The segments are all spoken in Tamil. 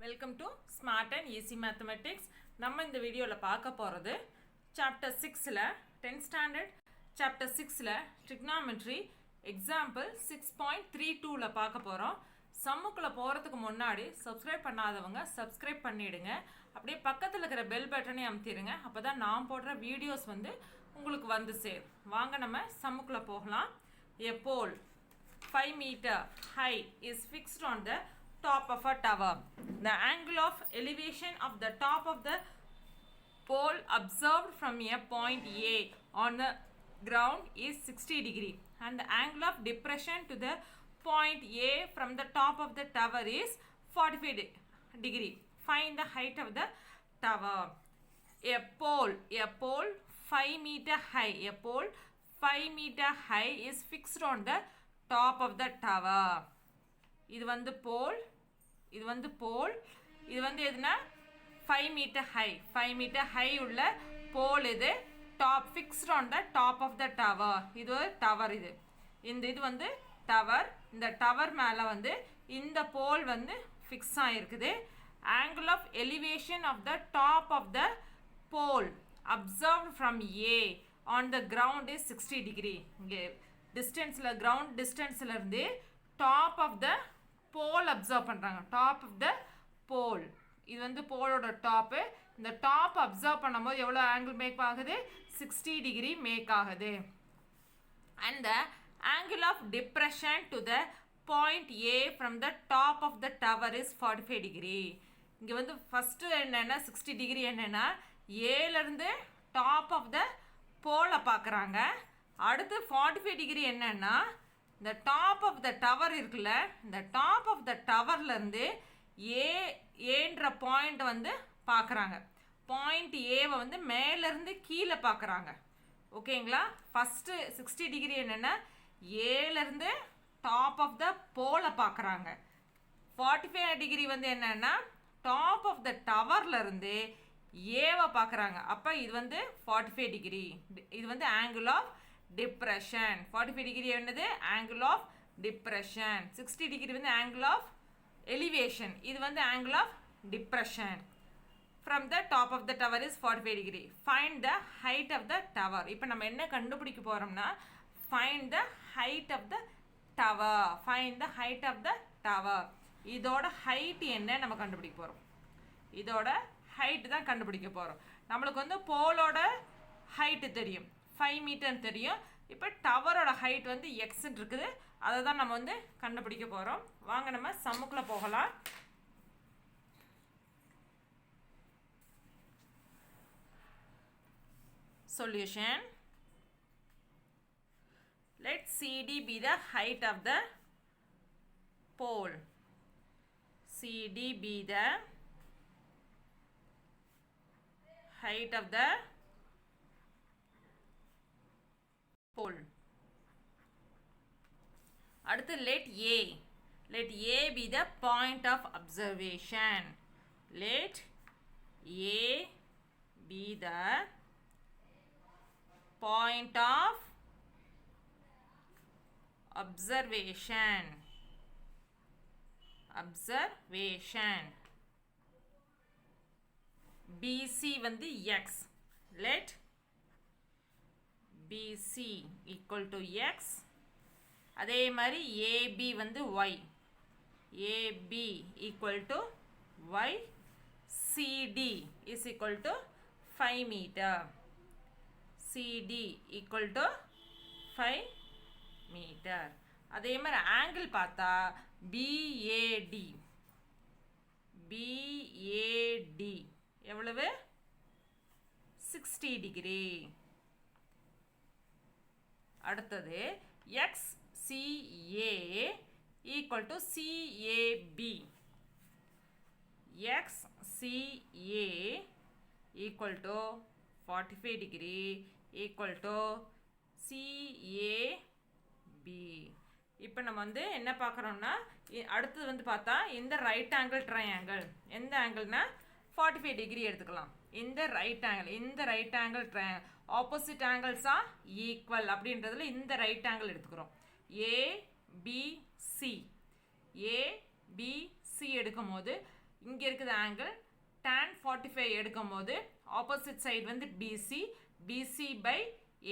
Welcome to smart and easy mathematics. நம்ம இந்த வீடியோவில் பார்க்க போகிறது சாப்டர் 6ல் 10th ஸ்டாண்டர்ட் சாப்டர் 6ல் ட்ரிக்னாமெட்ரி எக்ஸாம்பிள் 6.32ல் பார்க்க போகிறோம். சம்முக்குள்ளே போகிறதுக்கு முன்னாடி சப்ஸ்கிரைப் பண்ணாதவங்க சப்ஸ்கிரைப் பண்ணிவிடுங்க. அப்படியே பக்கத்தில் இருக்கிற பெல் பட்டனை அமுத்திடுங்க. அப்போ தான் நான் போடுற வீடியோஸ் உங்களுக்கு வந்து சேரும். வாங்க நம்ம சம்முக்குள்ளே போகலாம். A pole 5 meter high is fixed on the top of a tower. The angle of elevation of the top of the pole observed from a point A on the ground is 60 degree and the angle of depression to the point A from the top of the tower is 45 degree. Find the height of the tower. A pole 5 meter high. A pole 5 meter high is fixed on the top of the tower. இது pole, இது pole, இது எதுனா 5 meter high. 5 meter high உள்ள pole இது top fixed on the top of the tower. இது ஒரு tower. இது tower. இந்த tower மேலே இந்த pole fix ஆயிருக்குது. Angle of elevation of the top of the pole observed from A on the ground is 60 degree. இங்கே டிஸ்டன்ஸில் ground டிஸ்டன்ஸில் இருந்து top of the pole observe பண்ணுறாங்க. டாப் ஆஃப் த போல் இது போலோட டாப்பு. இந்த டாப் அப்சர்வ் பண்ணும்போது எவ்வளோ ஆங்கிள் மேக் ஆகுது? 60 டிகிரி மேக் ஆகுது. And the angle of depression to the point A from the top of the tower is 45 degree. இங்கே ஃபஸ்ட்டு என்னென்னா 60 டிகிரி என்னென்னா ஏலேருந்து டாப் ஆஃப் த போலை பார்க்குறாங்க. அடுத்து 45 டிகிரி என்னென்னா இந்த டாப் ஆஃப் த டவர் இருக்குல்ல, இந்த டாப் ஆஃப் த டவர்லேருந்து ஏன்ற பாயிண்ட் பார்க்குறாங்க. பாயிண்ட் ஏவை மேலேருந்து கீழே பார்க்குறாங்க. ஓகேங்களா? ஃபஸ்ட்டு 60 டிகிரி என்னென்னா ஏலேருந்து டாப் ஆஃப் த போலை பார்க்குறாங்க. 45 டிகிரி என்னென்னா டாப் ஆஃப் த டவர்லேருந்து ஏவை பார்க்குறாங்க. அப்போ இது 45 டிகிரி. இது ஆங்கிள் ஆஃப் டிப்ரெஷன். 45 டிகிரி என்னது? Angle of depression. 60 degree angle of elevation. இது angle of depression. From the top of the tower is 45 degree. Find the height of the tower. இப்போ நம்ம என்ன கண்டுபிடிக்க போகிறோம்னா find the height of the tower. Find the height of the tower. இதோட ஹைட் என்ன நம்ம கண்டுபிடிக்க போகிறோம். இதோட ஹைட் தான் கண்டுபிடிக்க போகிறோம். நம்மளுக்கு போலோட ஹைட்டு தெரியும், 5 மீட்டர்னு தெரியும். இப்போ டவரோட ஹைட் எக்ஸ்ன்னு இருக்குது. அதை தான் நம்ம கண்டுபிடிக்க போகிறோம். வாங்க நம்ம சம்முக்குள்ளே போகலாம். Solution. Let CD be the height of the pole. CD be the height of the pole. அடுத்து let A be the point of observation. Let A be the point of observation. BC x. Let BC equal to x. அதே மாதிரி AB y. AB equal to y. CD is equal to 5 meter. CD equal to 5 meter. அதே மாதிரி ஆங்கிள் பார்த்தா BAD. BAD எவ்வளவு? 60 டிகிரி. அடுத்தது XCA equal to CAB. XCA equal to 45 degree equal to CAB. இப்போ நம்ம என்ன பார்க்குறோம்னா அடுத்தது பார்த்தா இந்த ரைட் ஆங்கிள் ட்ரையாங்கிள். எந்த ஆங்கிள்னா 45 டிகிரி எடுத்துக்கலாம். இந்த right angle triangle opposite angles R equal அப்படின்றதுல இந்த ரைட் ஆங்கிள் எடுத்துக்கிறோம். ABC எடுக்கும் போது இங்கே இருக்குது ஆங்கிள் tan 45 எடுக்கும் போது ஆப்போசிட் சைடு வந்து பிசி, பிசி பை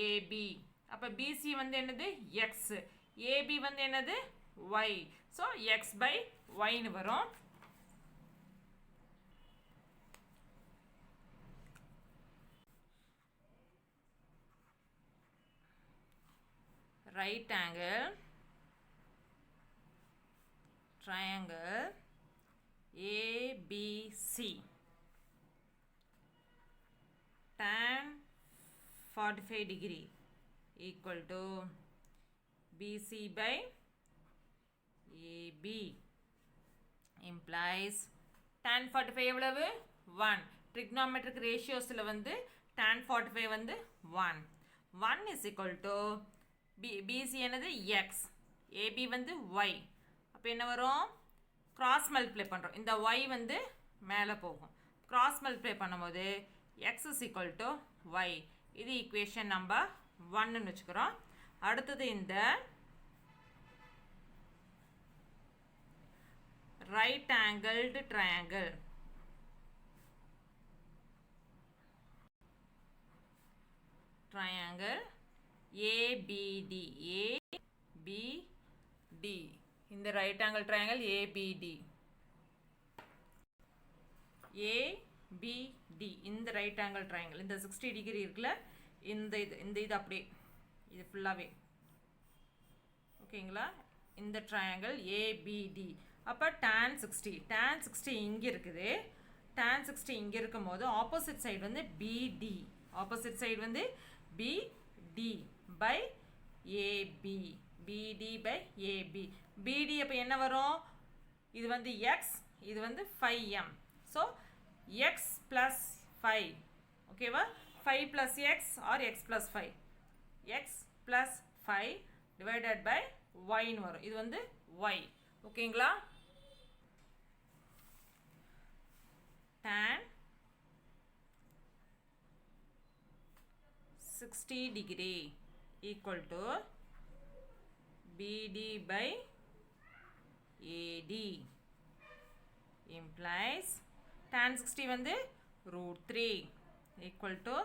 ஏபி. அப்போ பிசி வந்து என்னது எக்ஸ், ஏபி வந்து என்னது ஒய். ஸோ எக்ஸ் பை ஒய்னு வரும். right angle triangle ABC tan 45 degree equal to BC by AB implies tan 45 எவ்வளவு 1. trigonometric ratiosல வந்து tan 45 வந்து 1. 1 is equal to BC என்னது x, AB வந்து y. அப்போ என்ன வரும், cross multiply பண்ணுறோம். இந்த y வந்து மேலே போகும். cross multiply பண்ணும்போது x is equal to y. இது equation நம்பர் 1ன்னு வச்சுக்கிறோம். அடுத்தது இந்த right angled triangle ABD, ABD, இந்த right angle triangle ABD, ABD, இந்த ரைட் ஆங்கிள் ட்ரையாங்கிள் இந்த 60 டிகிரி இருக்குல்ல, இந்த இது அப்படியே இது ஃபுல்லாகவே ஓகேங்களா. இந்த ட்ரையாங்கிள் ABD. அப்போ tan 60 இங்கே இருக்குது. tan 60 இங்கே இருக்கும் போது ஆப்போசிட் சைடு வந்து BD, ஆப்போசிட் சைடு வந்து BD by AB, BD by AB. BD அப்போ என்ன வரும், இது வந்து x, இது வந்து 5m. ஸோ x plus 5 ஓகேவா, 5 plus x or x plus 5, x plus 5 divided by yன்னு வரும். இது வந்து y ஓகேங்களா. tan 60 degree equal to BD by AD implies tan 60 வந்து √3 equal to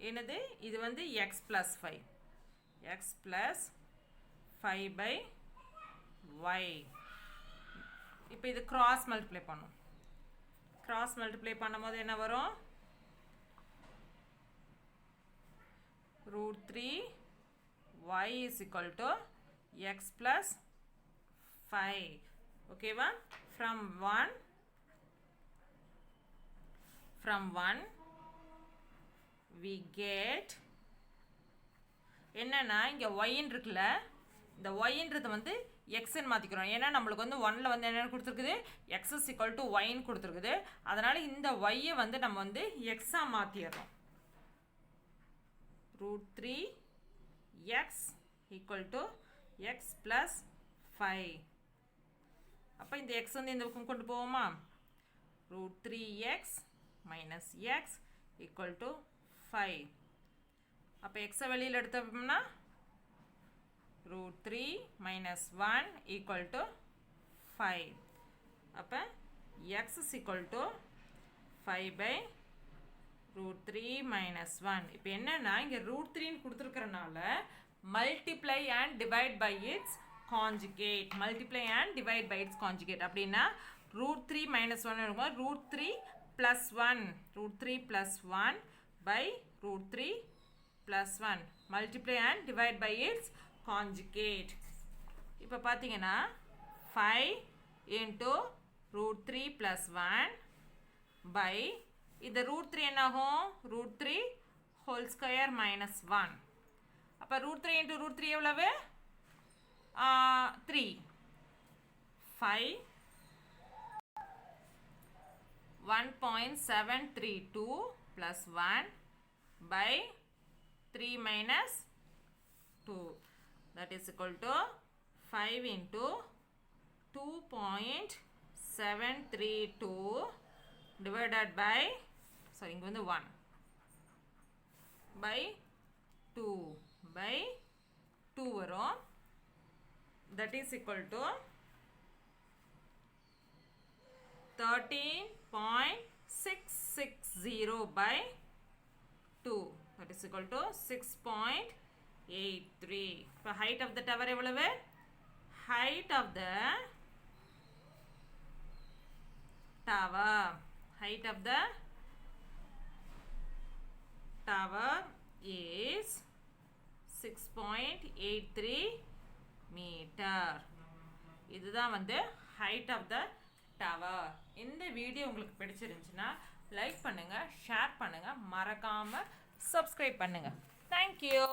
என்னது, இது வந்து x plus 5, x plus 5 by y. இப்போ இது cross multiply பண்ணும். cross multiply பண்ணும்போது என்ன வரும், √3 y is equal to x plus 5 ஓகேவா. from 1 we get என்னன்னா இங்கே ஒய்ன்னு இருக்குல்ல, இந்த ஒய்ன்றது வந்து எக்ஸ்ன்னு மாற்றிக்கிறோம். ஏன்னா நம்மளுக்கு வந்து 1ல் வந்து என்னென்னு கொடுத்துருக்குது, எக்ஸ் இஸ் ஈக்குவல் டு ஒய்ன்னு கொடுத்துருக்குது. அதனால் இந்த ஒய்யை வந்து நம்ம வந்து எக்ஸாக மாற்றிடுறோம். √3 x equal to x plus 5. அப்போ இந்த x வந்து இந்த பக்கம் கொண்டு போவோமா, √3x minus x equal to 5. அப்போ x வெளியில் எடுத்தோம்னா √3 minus 1 equal to 5. அப்போ x is equal to 5 by √3 minus 1. இப்போ என்னன்னா இங்கே √3ன்னு கொடுத்துருக்கறனால multiply and divide by its conjugate, multiply and divide by its conjugate. அப்படின்னா √3 minus 1 இருக்கும், √3 plus 1, √3 plus 1 by √3 plus 1, multiply and divide by its conjugate. இப்போ பார்த்தீங்கன்னா 5 into √3 plus 1 by இந்த √3 என்னாகும், √3 whole square minus 1. அப்போ √3 into √3 எவ்வளவு, 3. 5 1.732 plus 1 by 3 minus 2, that is equal to 5 into 2.732 divided by, sorry இங்க வந்து 1 by 2 by 2 வரும். that is equal to 13.660 by 2, that is equal to 6.83. இப்போ height of the tower எவ்வளவு? Height of the tower is 6.83 meter. இதுதான் வந்து height of the tower. இந்த வீடியோ உங்களுக்கு பிடிச்சிருந்துச்சுன்னா லைக் பண்ணுங்க, ஷேர் பண்ணுங்க, மறக்காம சப்ஸ்கிரைப் பண்ணுங்க. Thank you.